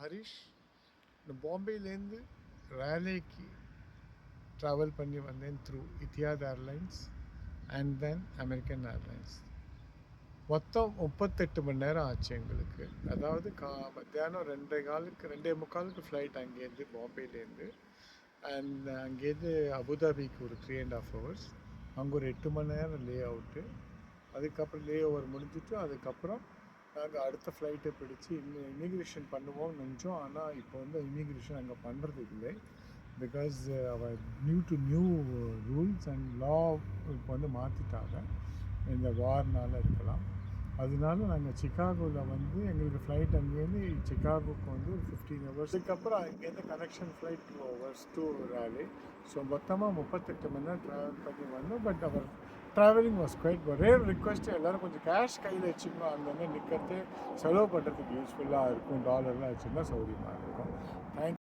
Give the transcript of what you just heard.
ஹரிஷ், இந்த பாம்பேலேருந்து ரேலேக்கு ட்ராவல் பண்ணி வந்தேன் through Etihad airlines and then American airlines. மொத்தம் 38 மணி நேரம் ஆச்சு எங்களுக்கு. அதாவது மத்தியானம் 2:15 ஃப்ளைட் அங்கேருந்து பாம்பேலேருந்து. அண்ட் அங்கேருந்து அபுதாபிக்கு ஒரு 3.5 hours. அங்கே ஒரு 8 மணி நேரம் லே அவுட்டு. அதுக்கப்புறம் லே ஓவர் முடிஞ்சிட்டு அதுக்கப்புறம் நாங்கள் அடுத்த ஃப்ளைட்டை பிடிச்சி இமிக்ரேஷன் பண்ணுவோம்னு நினச்சோம். ஆனால் இப்போ இமிக்ரேஷன் அங்கே பண்ணுறது இல்லை. பிகாஸ் அவர் நியூ ரூல்ஸ் அண்ட் லா இப்போ மாற்றிட்டாங்க. இந்த வார்னால் இருக்கலாம். அதனால நாங்கள் சிகாகோவில் எங்களுக்கு ஃப்ளைட் அங்கேருந்து சிகாகோவுக்கு ஒரு 15 hours. அதுக்கப்புறம் அங்கேருந்து connection flight 2 hours to Raleigh. So மொத்தமாக 38 மணி நேரம் ட்ராவல் பண்ணி வந்தோம். பட் அவர் ட்ராவலிங் வாஸ் குவைட். ஒரே ரிக்வெஸ்ட்டு, எல்லோரும் கொஞ்சம் கேஷ் கையில் வச்சுக்கணும். அங்கங்கே நிற்கிறது செலவு பண்ணுறதுக்கு யூஸ்ஃபுல்லாக இருக்கும். டாலர்லாம் வச்சுருந்தா சௌகரியமாக இருக்கும்.